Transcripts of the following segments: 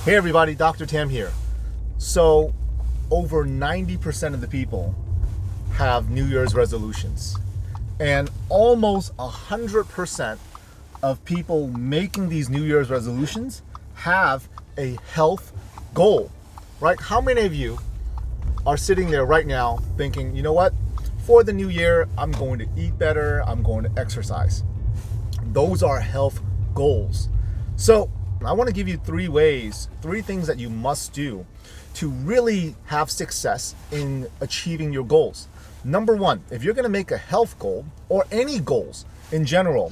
Hey everybody, Dr. Tam here. So over 90% of the people have New Year's resolutions, and almost 100% of people making these New Year's resolutions have a health goal, right? How many of you are sitting there right now thinking, you know what, for the new year, I'm going to eat better, I'm going to exercise? Those are health goals. So I want to give you three things that you must do to really have success in achieving your goals. Number one, if you're going to make a health goal or any goals in general,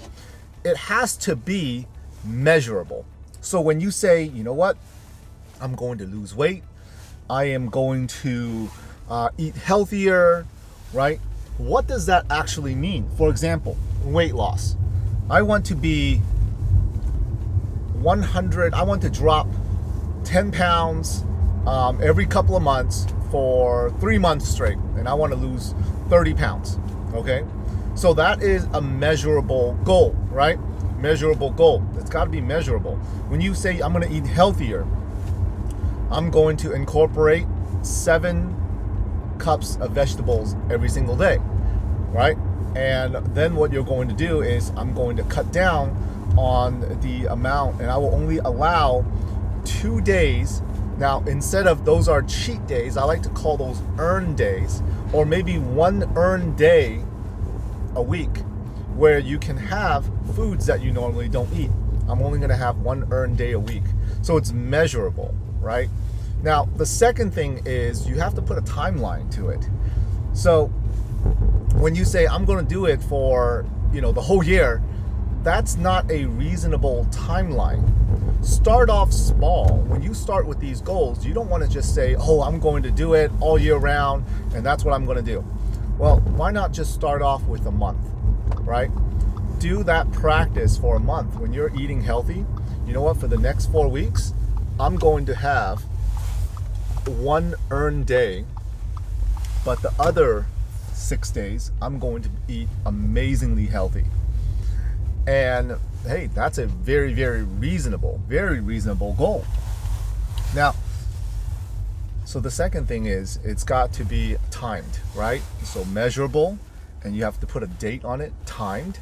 it has to be measurable. So when you say, you know what, I'm going to lose weight, I am going to eat healthier, right? What does that actually mean? For example, weight loss. I want to drop 10 pounds every couple of months for 3 months straight, and I want to lose 30 pounds, okay? So that is a measurable goal, right? Measurable goal. It's got to be measurable. When you say, I'm going to eat healthier, I'm going to incorporate 7 cups of vegetables every single day, right? And then what you're going to do is I'm going to cut down on the amount, and I will only allow 2 days. Now, instead of those are cheat days, I like to call those earn days, or maybe 1 earn day a week where you can have foods that you normally don't eat. I'm only going to have 1 earn day a week. So it's measurable, right? Now, the second thing is you have to put a timeline to it. So when you say I'm going to do it for, the whole year, that's not a reasonable timeline. Start off small. When you start with these goals, you don't want to just say, oh, I'm going to do it all year round, and that's what I'm going to do. Well, why not just start off with a month, right? Do that practice for a month. When you're eating healthy, you know what? For the next 4 weeks, I'm going to have 1 earned day, but the other 6 days, I'm going to eat amazingly healthy. And hey, that's a very, very reasonable goal. Now, so the second thing is it's got to be timed, right? So measurable, and you have to put a date on it, timed.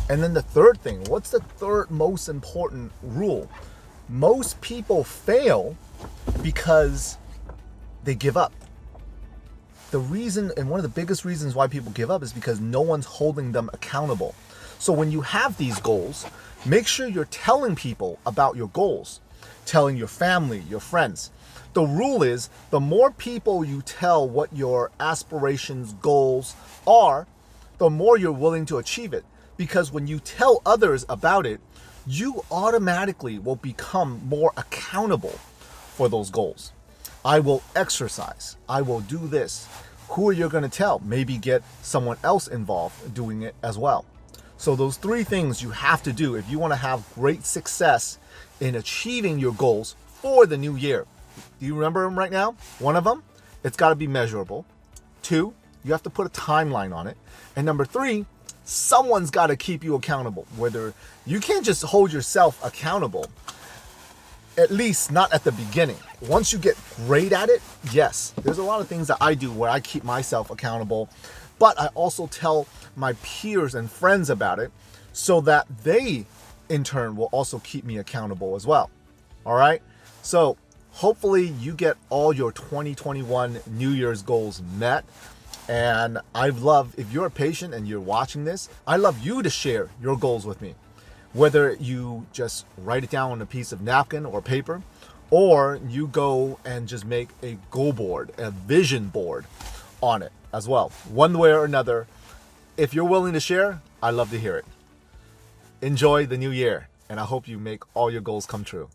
And then the third thing, what's the third most important rule? Most people fail because they give up. The reason, and one of the biggest reasons why people give up, is because no one's holding them accountable. So when you have these goals, make sure you're telling people about your goals, telling your family, your friends. The rule is, the more people you tell what your aspirations, goals are, the more you're willing to achieve it. Because when you tell others about it, you automatically will become more accountable for those goals. I will exercise. I will do this. Who are you going to tell? Maybe get someone else involved doing it as well. So those 3 things you have to do if you want to have great success in achieving your goals for the new year. Do you remember them right now? One of them, it's got to be measurable. 2, you have to put a timeline on it. And number 3, someone's got to keep you accountable. Whether you can't just hold yourself accountable, at least not at the beginning. Once you get great at it, yes, there's a lot of things that I do where I keep myself accountable, but I also tell my peers and friends about it so that they, in turn, will also keep me accountable as well. All right? So hopefully you get all your 2021 New Year's goals met. And I'd love, if you're a patient and you're watching this, I'd love you to share your goals with me. Whether you just write it down on a piece of napkin or paper, or you go and just make a goal board, a vision board on it as well. One way or another, if you're willing to share, I'd love to hear it. Enjoy the new year, and I hope you make all your goals come true.